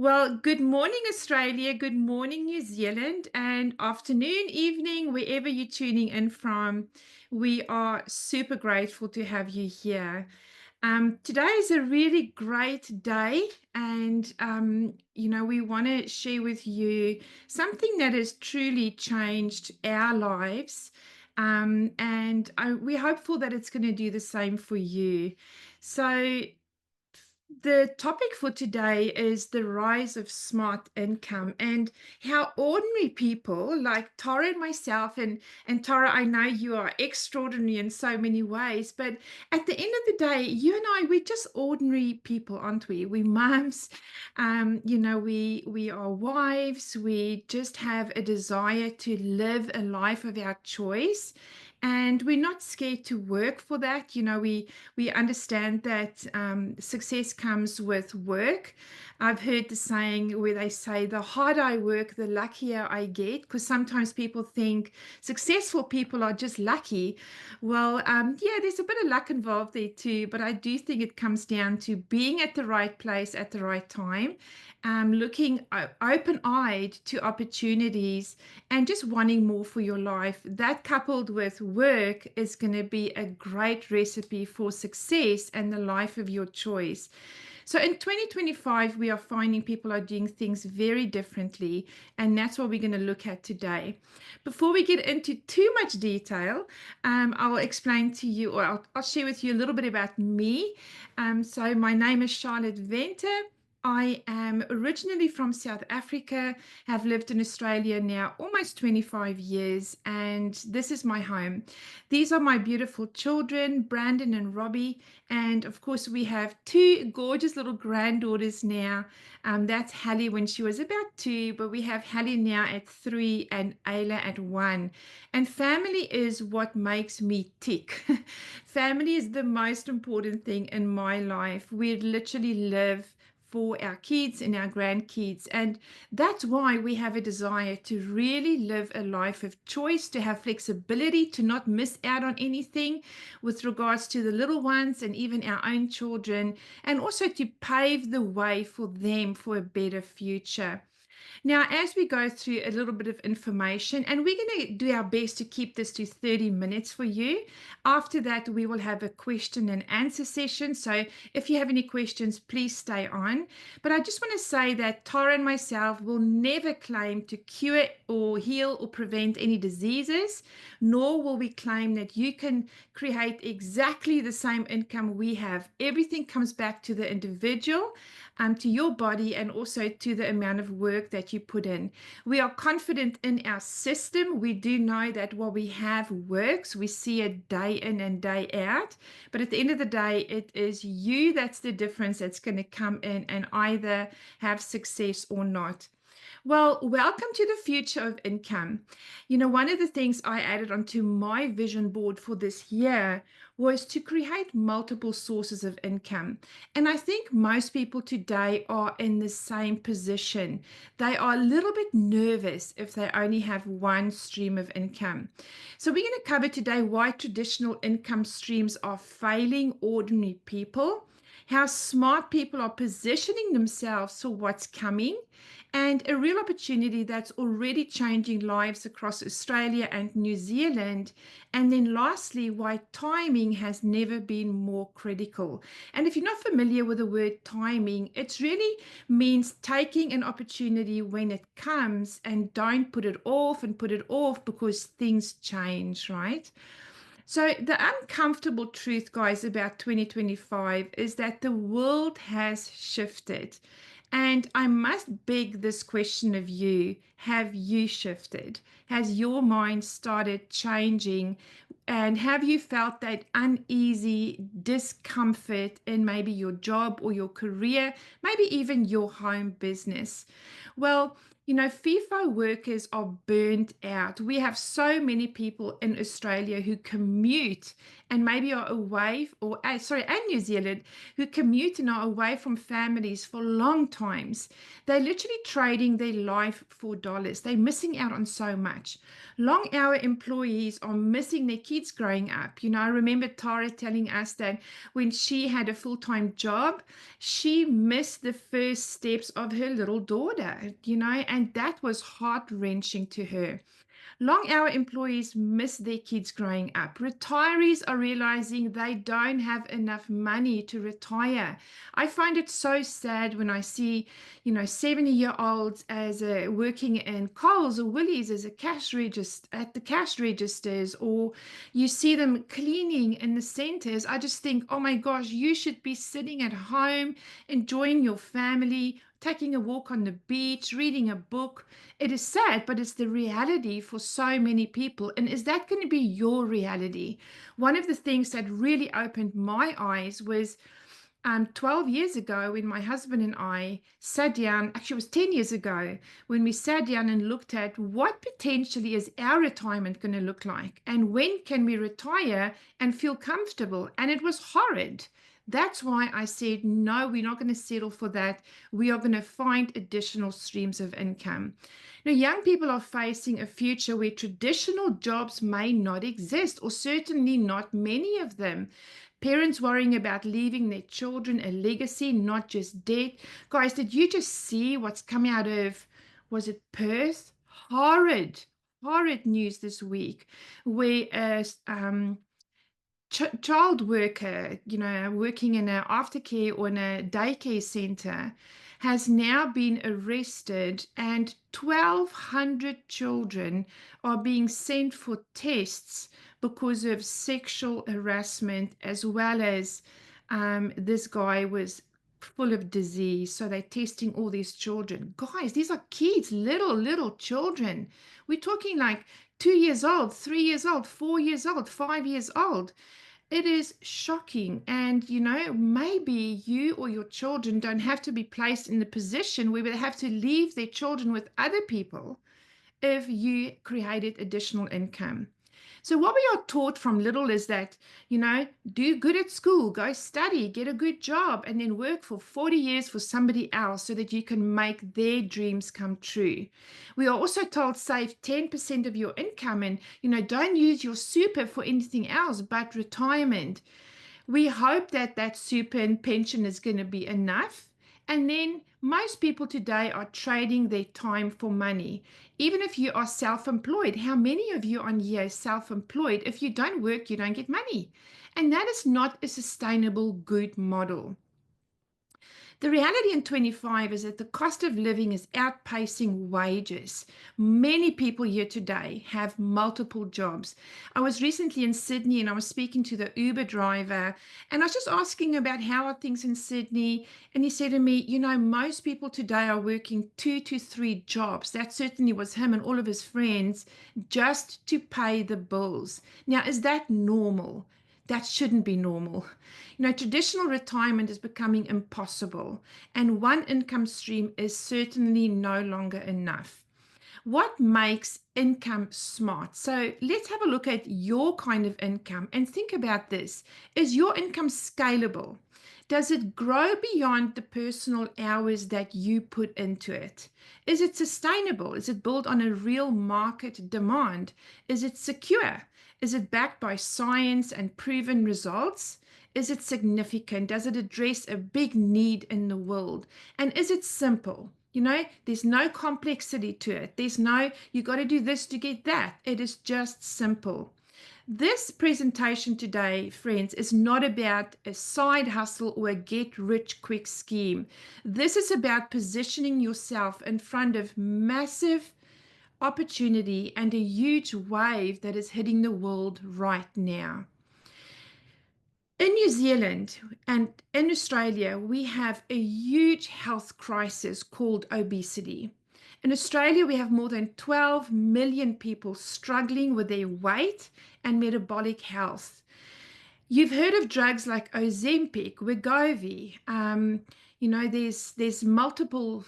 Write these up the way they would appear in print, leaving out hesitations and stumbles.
Well, good morning, Australia. Good morning, New Zealand, and afternoon, evening, wherever you're tuning in from. We are super grateful to have you here. Today is a really great day, and we want to share with you something that has truly changed our lives. We're hopeful that it's going to do the same for you. So, the topic for today is the rise of smart income and how ordinary people like Tara and myself, and Tara, I know you are extraordinary in so many ways, but at the end of the day, you and I, we're just ordinary people, aren't we? We moms, we are wives, we just have a desire to live a life of our choice. And we're not scared to work for that. We understand that success comes with work. I've heard the saying where they say, the harder I work, the luckier I get, because sometimes people think successful people are just lucky. Well, yeah, there's a bit of luck involved there too, but I do think it comes down to being at the right place at the right time, looking open-eyed to opportunities and just wanting more for your life. That coupled with work is going to be a great recipe for success and the life of your choice. So in 2025, we are finding people are doing things very differently, and that's what we're going to look at today. Before we get into too much detail, I will explain to you, or I'll share with you a little bit about me. So my name is Charlotte Venter. I am originally from South Africa, have lived in Australia now almost 25 years, and this is my home. These are my beautiful children, Brandon and Robbie, and of course, we have two gorgeous little granddaughters now. That's Hallie when she was about 2, but we have Hallie now at 3 and Ayla at 1. And family is what makes me tick. Family is the most important thing in my life. We literally live for our kids and our grandkids. And that's why we have a desire to really live a life of choice, to have flexibility, to not miss out on anything with regards to the little ones and even our own children, and also to pave the way for them for a better future. Now, as we go through a little bit of information, and we're going to do our best to keep this to 30 minutes for you. After that, we will have a question and answer session. So if you have any questions, please stay on. But I just want to say that Tara and myself will never claim to cure or heal or prevent any diseases, nor will we claim that you can create exactly the same income we have. Everything comes back to the individual, to your body, and also to the amount of work that you put in. We are confident in our system. We do know that what we have works. We see it day in and day out. But at the end of the day, it is you that's the difference that's going to come in and either have success or not. Well, welcome to the future of income. One of the things I added onto my vision board for this year was to create multiple sources of income. And I think most people today are in the same position. They are a little bit nervous if they only have one stream of income. So, we're going to cover today why traditional income streams are failing ordinary people, how smart people are positioning themselves for what's coming, and a real opportunity that's already changing lives across Australia and New Zealand. And then lastly, why timing has never been more critical. And if you're not familiar with the word timing, it really means taking an opportunity when it comes and don't put it off and put it off because things change, right? So, the uncomfortable truth, guys, about 2025 is that the world has shifted. And I must beg this question of you. Have you shifted? Has your mind started changing? And have you felt that uneasy discomfort in maybe your job or your career, maybe even your home business? Well, FIFO workers are burnt out. We have so many people in Australia who commute and maybe are away, or sorry, and New Zealand, who commute and are away from families for long times. They're literally trading their life for dollars. They're missing out on so much. Long hour employees are missing their kids growing up. I remember Tara telling us that when she had a full-time job, she missed the first steps of her little daughter, and that was heart-wrenching to her. Long hour employees miss their kids growing up. Retirees are realizing they don't have enough money to retire. I find it so sad when I see, 70-year-olds as working in Coles or Woolies as a cash register at the cash registers, or you see them cleaning in the centers. I just think, oh my gosh, you should be sitting at home, enjoying your family, taking a walk on the beach, reading a book. It is sad, but it's the reality for so many people. And is that going to be your reality? One of the things that really opened my eyes was 12 years ago when my husband and I sat down, actually, it was 10 years ago, when we sat down and looked at what potentially is our retirement going to look like and when can we retire and feel comfortable. And it was horrid. That's why I said, no, we're not going to settle for that. We are going to find additional streams of income. Now, young people are facing a future where traditional jobs may not exist, or certainly not many of them. Parents worrying about leaving their children a legacy, not just debt. Guys, did you just see what's coming out of, was it Perth? Horrid news this week, where child worker, working in an aftercare or in a daycare center, has now been arrested, and 1,200 children are being sent for tests because of sexual harassment, as well as this guy was full of disease. So they're testing all these children. Guys, these are kids, little children. We're talking like 2 years old, 3 years old, 4 years old, 5 years old. It is shocking. And, maybe you or your children don't have to be placed in the position where they have to leave their children with other people if you created additional income. So what we are taught from little is that, do good at school, go study, get a good job, and then work for 40 years for somebody else so that you can make their dreams come true. We are also told save 10% of your income and, don't use your super for anything else but retirement. We hope that that super and pension is going to be enough. And then most people today are trading their time for money. Even if you are self-employed, how many of you on here are self-employed? If you don't work, you don't get money. And that is not a sustainable, good model. The reality in 25 is that the cost of living is outpacing wages. Many people here today have multiple jobs. I was recently in Sydney and I was speaking to the Uber driver, and I was just asking about how are things in Sydney. And he said to me, most people today are working 2 to 3 jobs. That certainly was him and all of his friends, just to pay the bills. Now, is that normal? That shouldn't be normal. Traditional retirement is becoming impossible, and one income stream is certainly no longer enough. What makes income smart? So let's have a look at your kind of income and think about this. Is your income scalable? Does it grow beyond the personal hours that you put into it? Is it sustainable? Is it built on a real market demand? Is it secure? Is it backed by science and proven results? Is it significant? Does it address a big need in the world? And is it simple? There's no complexity to it. There's no, you got to do this to get that. It is just simple. This presentation today, friends, is not about a side hustle or a get-rich-quick scheme. This is about positioning yourself in front of massive opportunity and a huge wave that is hitting the world right now. In New Zealand and in Australia, we have a huge health crisis called obesity. In Australia, we have more than 12 million people struggling with their weight and metabolic health. You've heard of drugs like Ozempic, Wegovy. There's multiple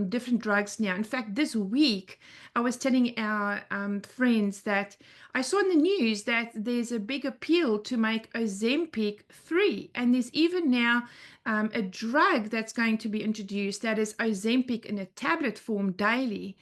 different drugs now. In fact, this week I was telling our friends that I saw in the news that there's a big appeal to make Ozempic free, and there's even now a drug that's going to be introduced that is Ozempic in a tablet form daily.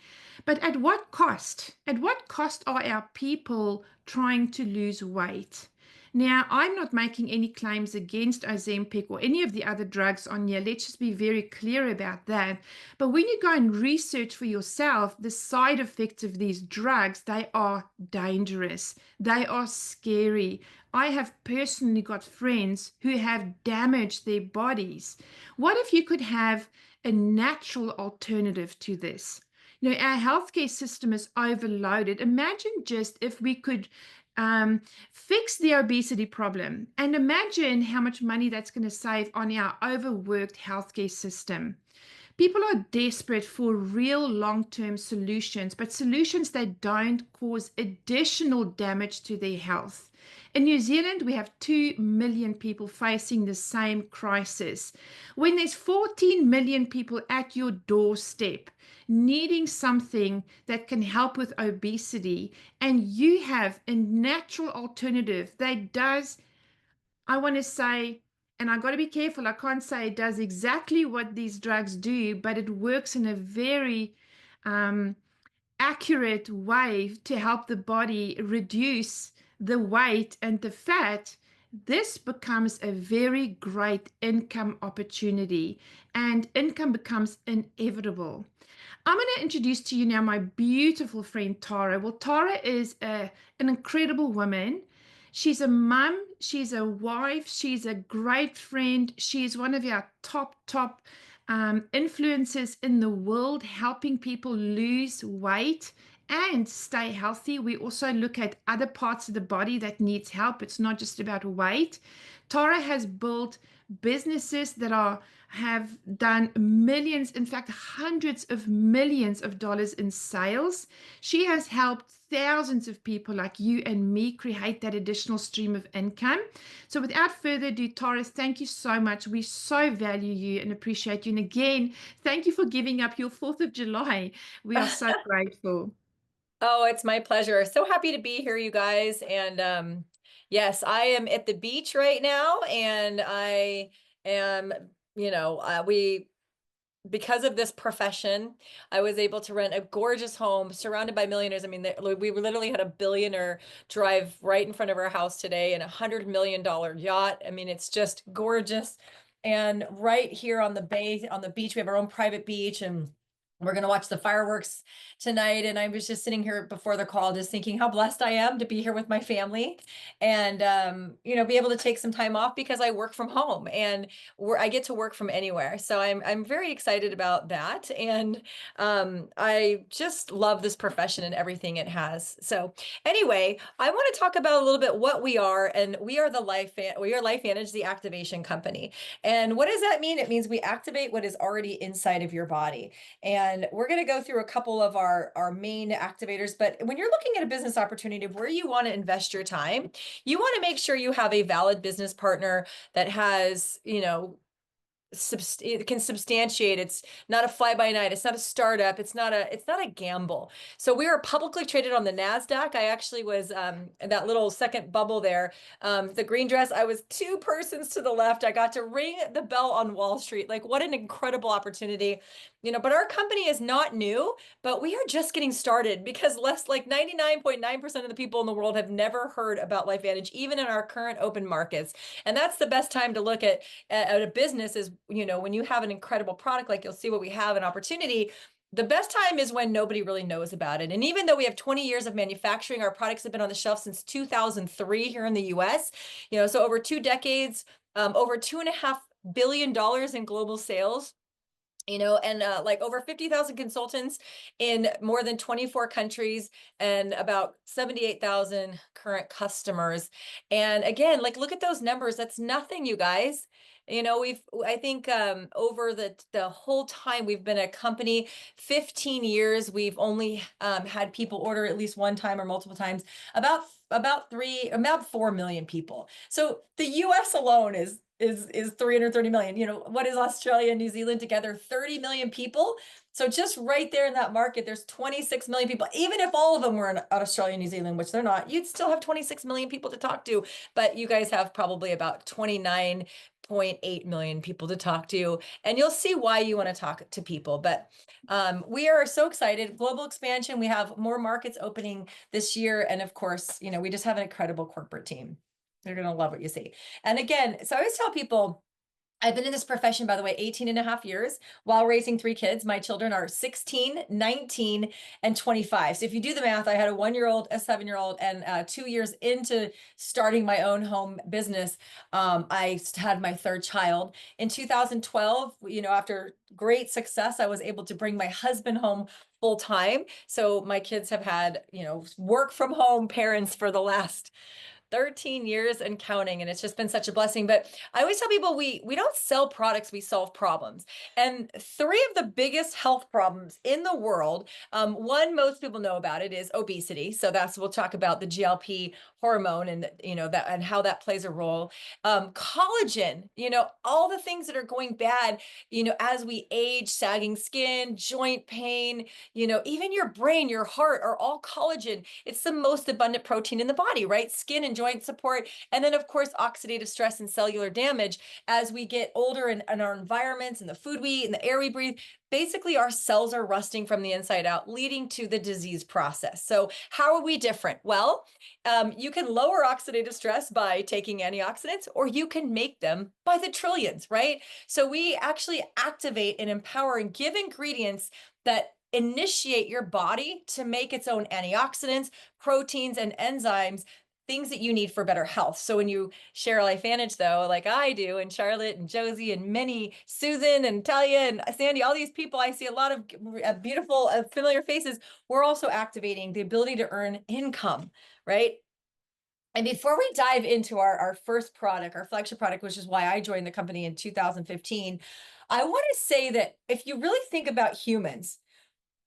But at what cost? At what cost are our people trying to lose weight? Now, I'm not making any claims against Ozempic or any of the other drugs on here. Let's just be very clear about that. But when you go and research for yourself the side effects of these drugs, they are dangerous. They are scary. I have personally got friends who have damaged their bodies. What if you could have a natural alternative to this? You know, our healthcare system is overloaded. Imagine just if we could um, fix the obesity problem, and imagine how much money that's going to save on our overworked healthcare system. People are desperate for real long-term solutions, but solutions that don't cause additional damage to their health. In New Zealand, we have 2 million people facing the same crisis. When there's 14 million people at your doorstep needing something that can help with obesity, and you have a natural alternative that does, I want to say, and I got to be careful, I can't say it does exactly what these drugs do, but it works in a very um, accurate way to help the body reduce the weight and the fat. This becomes a very great income opportunity, and income becomes inevitable. I'm going to introduce to you now my beautiful friend Tara. Well, Tara is an incredible woman. She's a mum, she's a wife, she's a great friend. She's one of our top influencers in the world, helping people lose weight and stay healthy. We also look at other parts of the body that needs help. It's not just about weight. Tara has built businesses that have done millions, in fact, hundreds of millions of dollars in sales. She has helped thousands of people like you and me create that additional stream of income. So without further ado, Taurus, thank you so much. We so value you and appreciate you. And again, thank you for giving up your 4th of July. We are so grateful. Oh, it's my pleasure. So happy to be here, you guys. And yes, I am at the beach right now, and I am, we because of this profession, I was able to rent a gorgeous home surrounded by millionaires. I mean, we literally had a billionaire drive right in front of our house today, and $100 million yacht. I mean, it's just gorgeous. And right here on the bay, on the beach, we have our own private beach, and we're going to watch the fireworks tonight. And I was just sitting here before the call, just thinking how blessed I am to be here with my family and, be able to take some time off because I work from home, and I get to work from anywhere. So I'm very excited about that. And I just love this profession and everything it has. So anyway, I want to talk about a little bit what we are. And we are we are LifeVantage, the activation company. And what does that mean? It means we activate what is already inside of your body. And we're going to go through a couple of our main activators. But when you're looking at a business opportunity of where you want to invest your time, you want to make sure you have a valid business partner that has, it can substantiate. It's not a fly by night. It's not a startup. It's not a gamble. So we are publicly traded on the NASDAQ. I actually was that little second bubble there, the green dress. I was 2 persons to the left. I got to ring the bell on Wall Street. Like, what an incredible opportunity. But our company is not new, but we are just getting started because less like 99.9% of the people in the world have never heard about LifeVantage, even in our current open markets. And that's the best time to look at a business is, when you have an incredible product, like you'll see what we have, an opportunity. The best time is when nobody really knows about it. And even though we have 20 years of manufacturing, our products have been on the shelf since 2003 here in the US, so over 2 decades, over $2.5 billion in global sales, and like over 50,000 consultants in more than 24 countries and about 78,000 current customers. And again, like, look at those numbers. That's nothing, you guys. I think over the whole time we've been a company, 15 years, we've only had people order at least one time or multiple times, about 4 million people. So the US alone is is 330 million. You know, what is Australia and New Zealand together? 30 million people. So just right there in that market, there's 26 million people. Even if all of them were in Australia and New Zealand, which they're not, you'd still have 26 million people to talk to. But you guys have probably about 29.8 million people to talk to. And you'll see why you want to talk to people. But we are so excited. Global expansion. We have more markets opening this year. And of course, you know, we just have an incredible corporate team. They're going to love what you see. And again, so I always tell people, I've been in this profession, by the way, 18 and a half years while raising 3 kids. My children are 16, 19, and 25. So if you do the math, I had a 1-year-old, a 7-year-old, and 2 years into starting my own home business, I had my 3rd child. In 2012, you know, after great success, I was able to bring my husband home full time. So my kids have had, you know, work from home parents for the last 13 years and counting, and it's just been such a blessing. But I always tell people we don't sell products, we solve problems. And 3 of the biggest health problems in the world, one most people know about it is obesity. So that's, we'll talk about the GLP hormone and, you know, that and how that plays a role. Collagen, you know, all the things that are going bad, you know, as we age, sagging skin, joint pain, you know, even your brain, your heart are all collagen. It's the most abundant protein in the body, right? Skin and joint support. And then of course, oxidative stress and cellular damage as we get older and our environments and the food we eat and the air we breathe. Basically, our cells are rusting from the inside out, leading to the disease process. So how are we different? Well, you can lower oxidative stress by taking antioxidants, or you can make them by the trillions, right? So we actually activate and empower and give ingredients that initiate your body to make its own antioxidants, proteins, and enzymes, things that you need for better health. So when you share LifeVantage, though, like I do, and Charlotte and Josie and many, Susan and Talia and Sandy, all these people, I see a lot of beautiful, familiar faces. We're also activating the ability to earn income, right? And before we dive into our first product, our flagship product, which is why I joined the company in 2015, I want to say that if you really think about humans,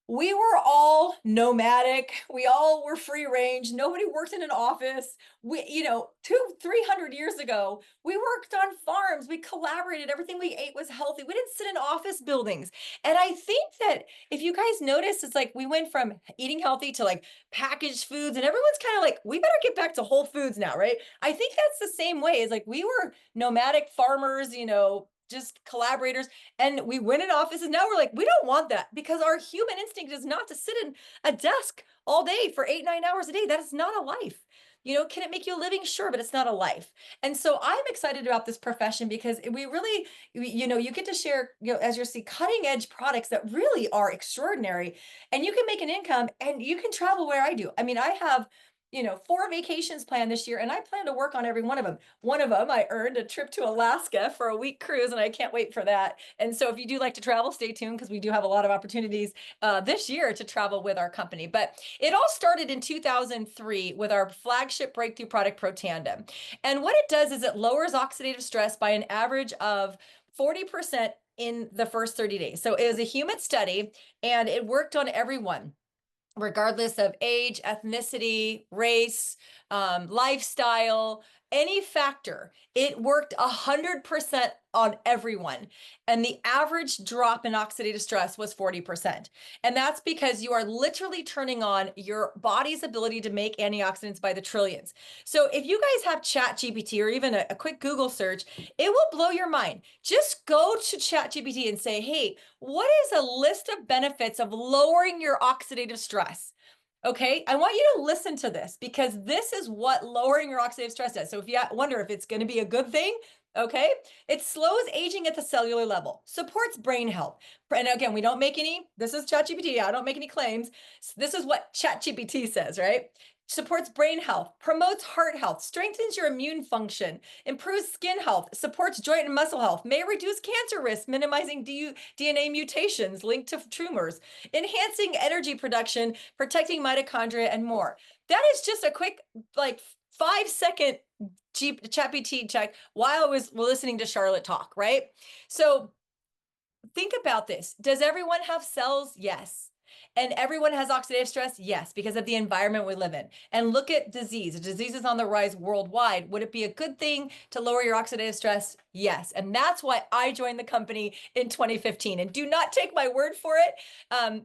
we were all nomadic. We all were free range. Nobody worked in an office. We, you know, 300 years ago, we worked on farms. We collaborated. Everything we ate was healthy. We didn't sit in office buildings. And I think that if you guys notice, it's like we went from eating healthy to like packaged foods, and everyone's kind of like, we better get back to whole foods now, right? I think that's the same way. It's like we were nomadic farmers, you know, just collaborators, and we went in offices. Now we're like, we don't want that, because our human instinct is not to sit in a desk all day for 8, 9 hours a day. That is not a life. You know, can it make you a living? Sure, but it's not a life. And so I'm excited about this profession because we really, you know, you get to share, you know, as you see, cutting edge products that really are extraordinary, and you can make an income and you can travel where I do. I mean, I have, you know, 4 vacations planned this year, and I plan to work on every one of them. One of them, I earned a trip to Alaska for a week cruise, and I can't wait for that. And so if you do like to travel, stay tuned, because we do have a lot of opportunities this year to travel with our company. But it all started in 2003 with our flagship breakthrough product, Protandim. And what it does is it lowers oxidative stress by an average of 40% in the first 30 days. So it was a human study, and it worked on everyone, regardless of age, ethnicity, race, lifestyle, any factor. It worked 100% on everyone. And the average drop in oxidative stress was 40%. And that's because you are literally turning on your body's ability to make antioxidants by the trillions. So if you guys have ChatGPT or even a quick Google search, it will blow your mind. Just go to ChatGPT and say, hey, what is a list of benefits of lowering your oxidative stress? Okay, I want you to listen to this, because this is what lowering your oxidative stress does. So if you wonder if it's going to be a good thing, okay, it slows aging at the cellular level, supports brain health. And again, we don't make any, this is ChatGPT, I don't make any claims. This is what ChatGPT says, right? Supports brain health, promotes heart health, strengthens your immune function, improves skin health, supports joint and muscle health, may reduce cancer risk, minimizing DNA mutations linked to tumors, enhancing energy production, protecting mitochondria, and more. That is just a quick, like 5-second ChatGPT check while I was listening to Charlotte talk, right? So think about this. Does everyone have cells? Yes. And everyone has oxidative stress? Yes, because of the environment we live in. And look at disease. Disease is on the rise worldwide. Would it be a good thing to lower your oxidative stress? Yes. And that's why I joined the company in 2015. And do not take my word for it.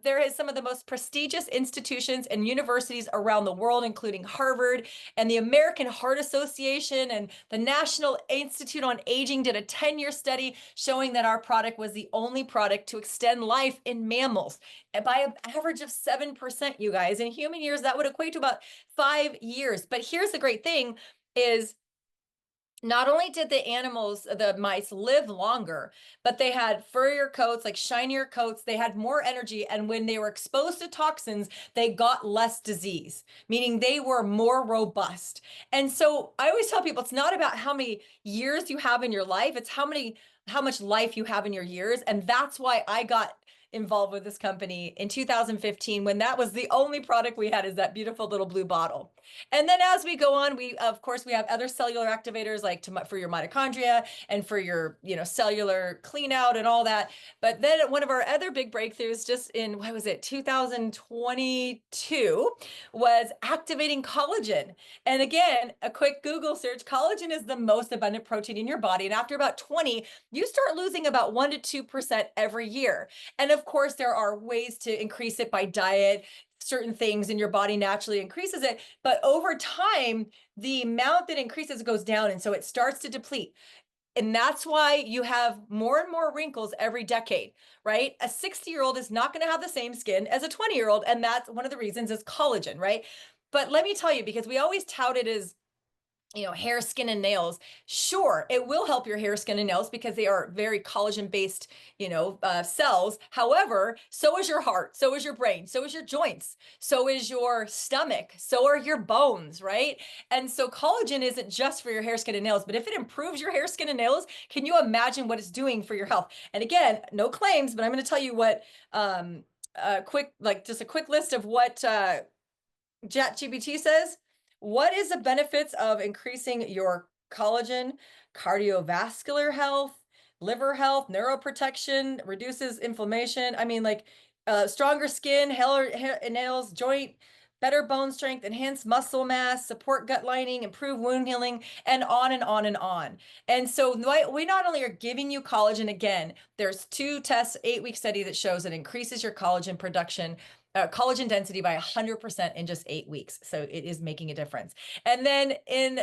There is some of the most prestigious institutions and universities around the world, including Harvard and the American Heart Association and the National Institute on Aging did a 10-year study showing that our product was the only product to extend life in mammals by an average of 7%, you guys. In human years, that would equate to about 5 years. But here's the great thing is not only did the mice live longer, but they had furrier coats, like shinier coats. They had more energy. And when they were exposed to toxins, they got less disease, meaning they were more robust. And so I always tell people it's not about how many years you have in your life, it's how much life you have in your years. And that's why I got involved with this company in 2015 when that was the only product we had is that beautiful little blue bottle. And then as we go on, we of course we have other cellular activators like for your mitochondria and for your cellular clean out and all that. But then one of our other big breakthroughs just in what was it 2022 was activating collagen. And again, a quick Google search, collagen is the most abundant protein in your body. And after about 20, you start losing about 1 to 2% every year. And of course, there are ways to increase it by diet, certain things in your body naturally increases it. But over time, the amount that increases goes down. And so it starts to deplete. And that's why you have more and more wrinkles every decade, right? A 60-year-old is not going to have the same skin as a 20-year-old. And that's one of the reasons is collagen, right? But let me tell you, because we always tout it as hair, skin, and nails. Sure, it will help your hair, skin, and nails because they are very collagen-based, cells. However, so is your heart, so is your brain, so is your joints, so is your stomach, so are your bones, right? And so collagen isn't just for your hair, skin, and nails, but if it improves your hair, skin, and nails, can you imagine what it's doing for your health? And again, no claims, but I'm going to tell you what, just a quick list of what ChatGPT says. What is the benefits of increasing your collagen? Cardiovascular health, liver health, neuroprotection, reduces inflammation. I mean, like stronger skin, hair, nails, joint, better bone strength, enhanced muscle mass, support gut lining, improve wound healing, and on and on and on. And so we not only are giving you collagen again, there's 8-week study that shows it increases your collagen production collagen density by 100% in just 8 weeks. So it is making a difference. And then in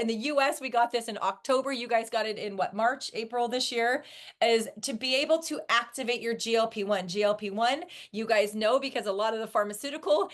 the US, we got this in October. You guys got it in what, March, April this year, is to be able to activate your GLP-1. GLP-1, you guys know because a lot of the pharmaceutical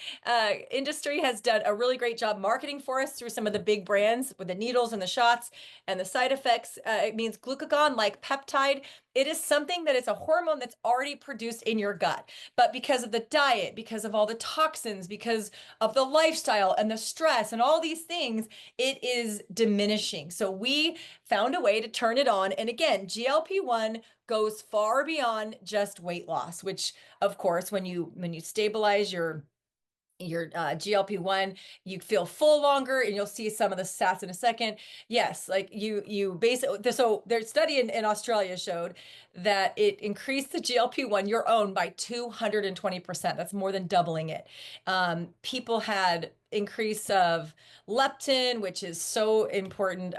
industry has done a really great job marketing for us through some of the big brands with the needles and the shots and the side effects. It means glucagon-like peptide. It is something that is a hormone that's already produced in your gut. But because of the diet, because of all the toxins, because of the lifestyle and the stress and all these things, it is diminishing. So we found a way to turn it on. And again, GLP-1 goes far beyond just weight loss, which of course, when you stabilize your GLP-1, you feel full longer, and you'll see some of the stats in a second. Yes, like you basically, so their study in Australia showed that it increased the GLP-1, your own, by 220%. That's more than doubling it. People had increase of leptin, which is so important,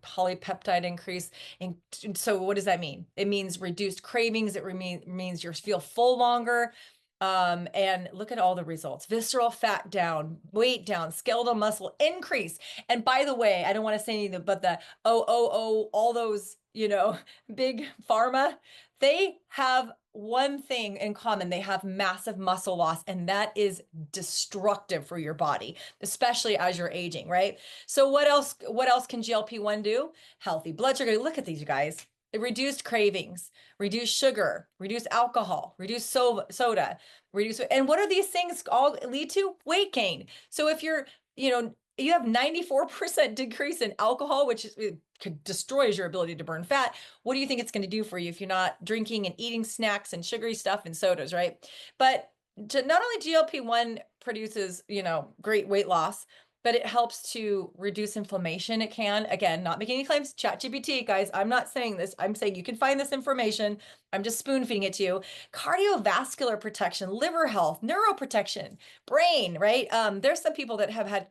polypeptide increase. And so what does that mean? It means reduced cravings. It means you feel full longer. And look at all the results: visceral fat down, weight down, skeletal muscle increase. And by the way, I don't want to say anything, but all those, big pharma, they have one thing in common. They have massive muscle loss, and that is destructive for your body, especially as you're aging, right? So what else can GLP-1 do? Healthy blood sugar. Look at these, you guys. It reduced cravings, reduce sugar, reduce alcohol, reduce soda, and what are these things all lead to? Weight gain. So if you have 94% decrease in alcohol, which destroys your ability to burn fat. What do you think it's going to do for you if you're not drinking and eating snacks and sugary stuff and sodas, right? But not only GLP-1 produces, great weight loss, but it helps to reduce inflammation. It can, again, not making any claims. ChatGPT, guys, I'm not saying this. I'm saying you can find this information. I'm just spoon feeding it to you. Cardiovascular protection, liver health, neuroprotection, brain, right? There's some people that have had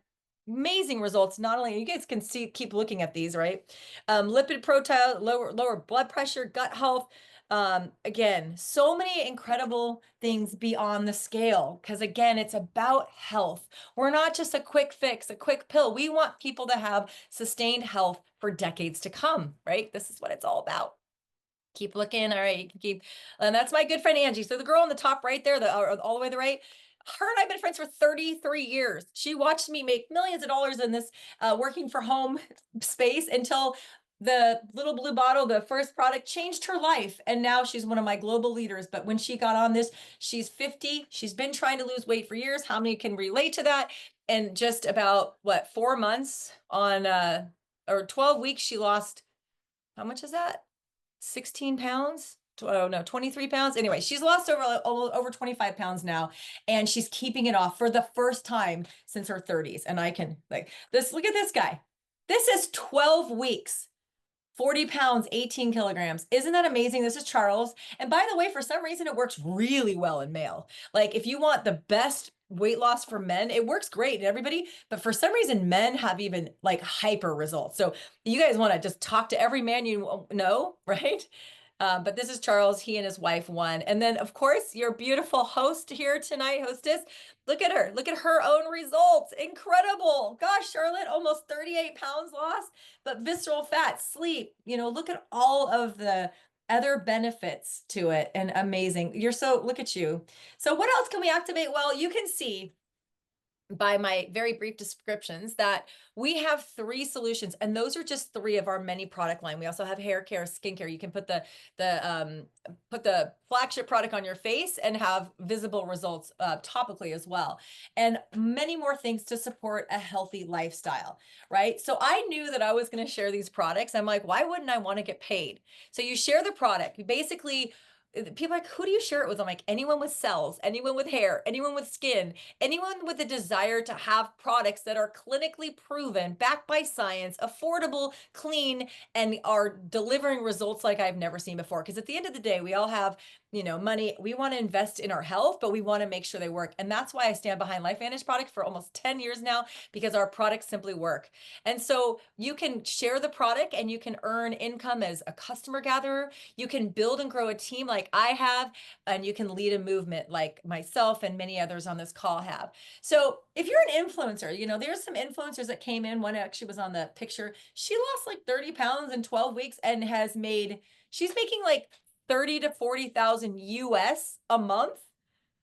amazing results. Not only you guys can see, keep looking at these, right? Lipid profile, lower blood pressure, gut health. Again, so many incredible things beyond the scale. Because again, it's about health. We're not just a quick fix, a quick pill. We want people to have sustained health for decades to come, right? This is what it's all about. Keep looking. All right, you can keep, and that's my good friend Angie. So the girl on the top right there, all the way to the right, her and I've been friends for 33 years. She watched me make millions of dollars in this working for home space until the little blue bottle, the first product, changed her life. And now she's one of my global leaders. But when she got on this, she's 50. She's been trying to lose weight for years. How many can relate to that? And just about what, 4 months on or 12 weeks, she lost, how much is that? 16 pounds. Oh no, 23 pounds. Anyway, she's lost over 25 pounds now, and she's keeping it off for the first time since her 30s. And I can like this, look at this guy. This is 12 weeks. 40 pounds, 18 kilograms. Isn't that amazing? This is Charles. And by the way, for some reason, it works really well in male. Like if you want the best weight loss for men, it works great in everybody. But for some reason, men have even like hyper results. So you guys want to just talk to every man you know, right? But this is Charles. He and his wife won. And then, of course, your beautiful host here tonight, hostess. Look at her. Look at her own results. Incredible. Gosh, Charlotte, almost 38 pounds lost, but visceral fat, sleep, look at all of the other benefits to it, and amazing. Look at you. So what else can we activate? Well, you can see by my very brief descriptions that we have 3 solutions, and those are just 3 of our many product line. We also have hair care, skincare. You can put the flagship product on your face and have visible results topically as well, and many more things to support a healthy lifestyle, right? So I knew that I was going to share these products. I'm like, why wouldn't I want to get paid? So you share the product. You basically, people are like, who do you share it with? I'm like, anyone with cells, anyone with hair, anyone with skin, anyone with a desire to have products that are clinically proven, backed by science, affordable, clean, and are delivering results like I've never seen before. Because at the end of the day, we all have, money. We want to invest in our health, but we want to make sure they work. And that's why I stand behind LifeVantage products for almost 10 years now, because our products simply work. And so you can share the product and you can earn income as a customer gatherer. You can build and grow a team like I have, and you can lead a movement like myself and many others on this call have. So if you're an influencer, there's some influencers that came in. One actually was on the picture. She lost like 30 pounds in 12 weeks and she's making like 30 to 40,000 US a month,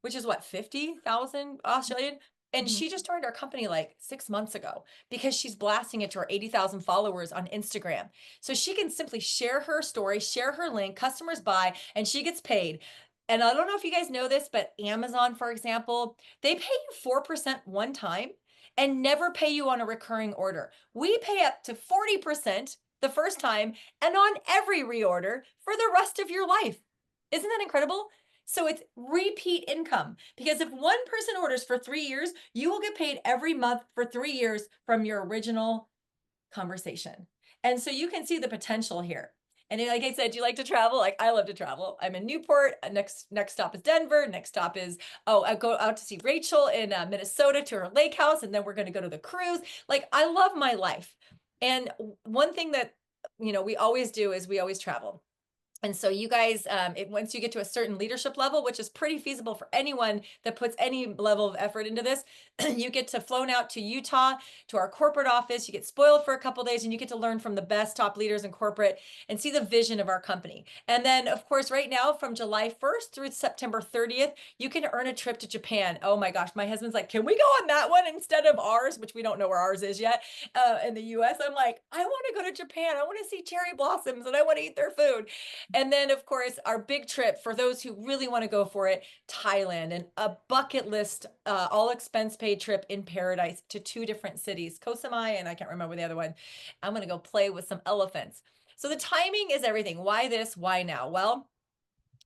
which is what, 50,000 Australian. And Mhm. she just joined our company like 6 months ago because she's blasting it to her 80,000 followers on Instagram. So she can simply share her story, share her link, customers buy, and she gets paid. And I don't know if you guys know this, but Amazon, for example, they pay you 4% one time and never pay you on a recurring order. We pay up to 40% the first time and on every reorder for the rest of your life. Isn't that incredible? So it's repeat income, because if one person orders for 3 years, you will get paid every month for 3 years from your original conversation. And so you can see the potential here. And like I said, do you like to travel? Like I love to travel. I'm in Newport. Next stop is Denver. Next stop is, I go out to see Rachel in Minnesota to her lake house, and then we're going to go to the cruise. Like I love my life. And one thing that we always do is we always travel. And so you guys, once you get to a certain leadership level, which is pretty feasible for anyone that puts any level of effort into this, you get to flown out to Utah to our corporate office. You get spoiled for a couple days, and you get to learn from the best top leaders in corporate and see the vision of our company. And then, of course, right now from July 1st through September 30th, you can earn a trip to Japan. Oh my gosh, my husband's like, can we go on that one instead of ours, which we don't know where ours is yet in the US? I'm like, I want to go to Japan. I want to see cherry blossoms and I want to eat their food. And then, of course, our big trip for those who really want to go for it, Thailand, and a bucket list, all expense paid trip in paradise to 2 different cities, Koh Samui, and I can't remember the other one. I'm going to go play with some elephants. So the timing is everything. Why this? Why now? Well,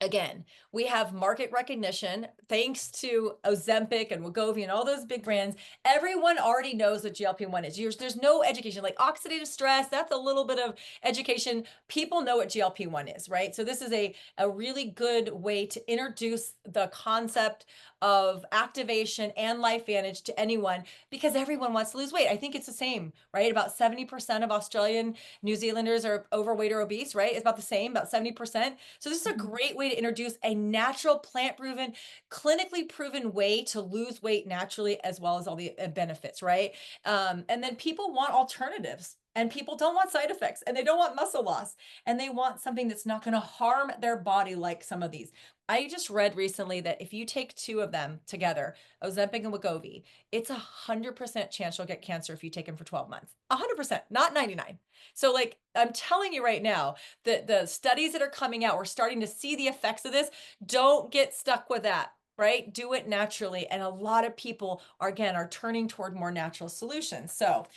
Again, we have market recognition thanks to Ozempic and Wegovy and all those big brands. Everyone already knows what GLP-1 is. There's no education like oxidative stress. That's a little bit of education. People know what GLP-1 is, right? So this is a really good way to introduce the concept of activation and life advantage to anyone because everyone wants to lose weight. I think it's the same, right? About 70% of Australian New Zealanders are overweight or obese, right? It's about the same, about 70%. So this is a Mhm. great way to introduce a natural, plant-proven, clinically proven way to lose weight naturally, as well as all the benefits, right? And then people want alternatives. And people don't want side effects and they don't want muscle loss and they want something that's not going to harm their body like some of these. I just read recently that if you take two of them together, Ozempic and Wegovy, it's 100% chance you'll get cancer if you take them for 12 months. 100%, not 99. So like I'm telling you right now, the studies that are coming out, we're starting to see the effects of this. Don't get stuck with that, right? Do it naturally. And a lot of people are again are turning toward more natural solutions. So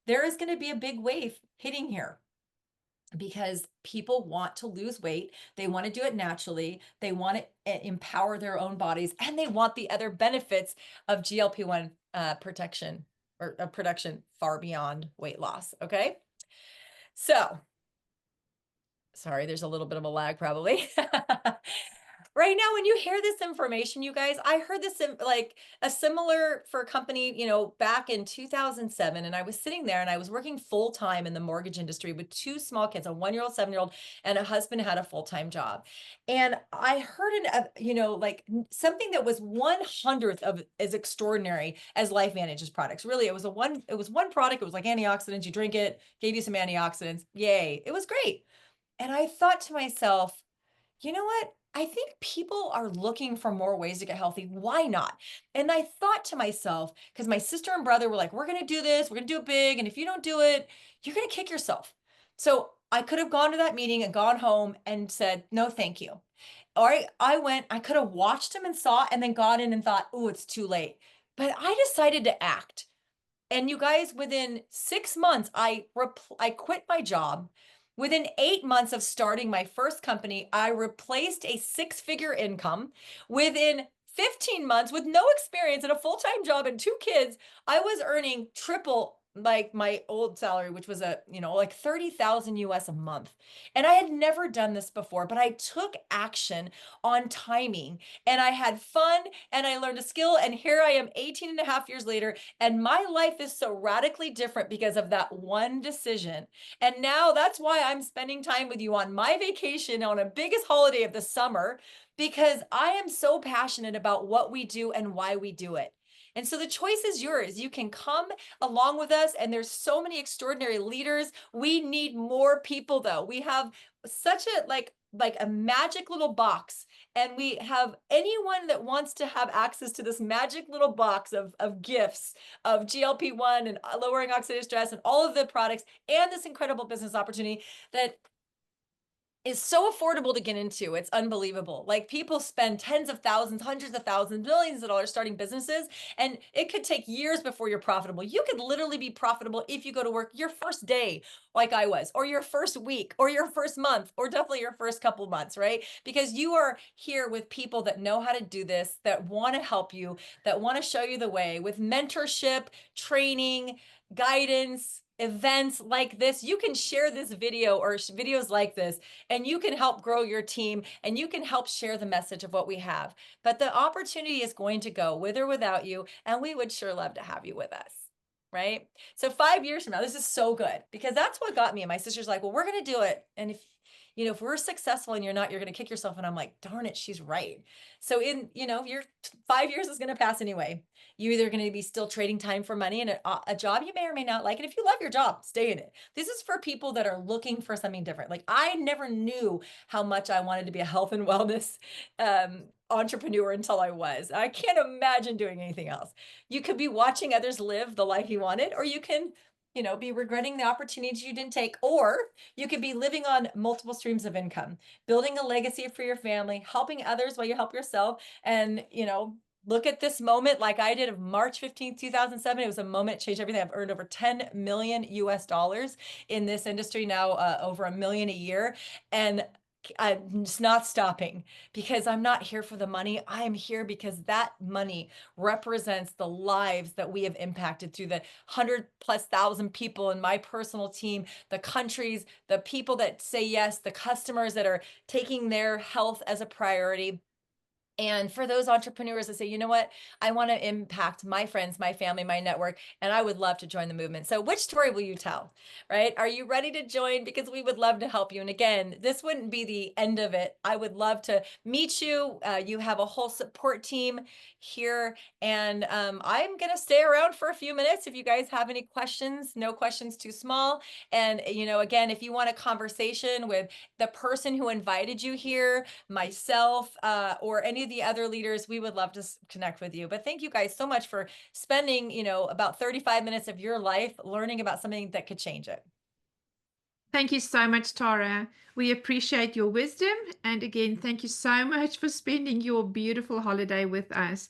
there is going to be a big wave hitting here because people want to lose weight. They want to do it naturally. They want to empower their own bodies and they want the other benefits of GLP-1 protection or production far beyond weight loss. Okay. So sorry, there's a little bit of a lag probably. Right now, when you hear this information, you guys, I heard this in like a similar for a company, back in 2007. And I was sitting there and I was working full time in the mortgage industry with two small kids, a 1-year-old, 7-year-old, and a husband who had a full time job. And I heard like something that was 1/100th of as extraordinary as Life Manage's products. Really, it was one product. It was like antioxidants. You drink it, gave you some antioxidants. Yay. It was great. And I thought to myself, you know what? I think people are looking for more ways to get healthy. Why not? And I thought to myself, because my sister and brother were like, we're going to do this, we're going to do it big. And if you don't do it, you're going to kick yourself. So I could have gone to that meeting and gone home and said, no, thank you. Or I went, I could have watched them and saw, and then got in and thought, oh, it's too late. But I decided to act. And you guys, within 6 months, I quit my job. Within 8 months of starting my first company, I replaced a six-figure income. Within 15 months, with no experience and a full-time job and two kids, I was earning triple like my old salary, which was like 30,000 US a month. And I had never done this before, but I took action on timing and I had fun and I learned a skill. And here I am 18 and a half years later and my life is so radically different because of that one decision. And now that's why I'm spending time with you on my vacation on a biggest holiday of the summer, because I am so passionate about what we do and why we do it. And so the choice is yours. You can come along with us, and there's so many extraordinary leaders. We need more people, though. We have such a like a magic little box, and we have anyone that wants to have access to this magic little box of gifts of GLP-1 and lowering oxidative stress and all of the products and this incredible business opportunity that is so affordable to get into. It's unbelievable. Like people spend tens of thousands, hundreds of thousands, millions of dollars starting businesses, and it could take years before you're profitable. You could literally be profitable if you go to work your first day, like I was, or your first week, or your first month, or definitely your first couple months, right? Because you are here with people that know how to do this, that want to help you, that want to show you the way with mentorship, training, guidance, events like this. You can share this video or videos like this, and you can help grow your team and you can help share the message of what we have. But the opportunity is going to go with or without you, and we would sure love to have you with us. Right. So 5 years from now, this is so good because that's what got me. And my sister's like, well, we're going to do it. And if we're successful and you're not, you're going to kick yourself. And I'm like, darn it, she's right. So your 5 years is going to pass anyway. You're either going to be still trading time for money and a job you may or may not like. And if you love your job, stay in it. This is for people that are looking for something different. Like I never knew how much I wanted to be a health and wellness entrepreneur until I was. I can't imagine doing anything else. You could be watching others live the life you wanted, or you can, be regretting the opportunities you didn't take, or you could be living on multiple streams of income, building a legacy for your family, helping others while you help yourself. And, look at this moment like I did of March 15th, 2007. It was a moment that changed everything. I've earned over 10 million US dollars in this industry now, over $1 million a year. And I'm just not stopping because I'm not here for the money. I am here because that money represents the lives that we have impacted through the 100,000+ people in my personal team, the countries, the people that say yes, the customers that are taking their health as a priority. And for those entrepreneurs that say, you know what, I want to impact my friends, my family, my network, and I would love to join the movement. So, which story will you tell? Right? Are you ready to join? Because we would love to help you. And again, this wouldn't be the end of it. I would love to meet you. You have a whole support team here. And I'm going to stay around for a few minutes if you guys have any questions, no questions too small. And, again, if you want a conversation with the person who invited you here, myself, or any of the other leaders, we would love to connect with you. But thank you guys so much for spending, about 35 minutes of your life learning about something that could change it. Thank you so much, Tara. We appreciate your wisdom. And again, thank you so much for spending your beautiful holiday with us.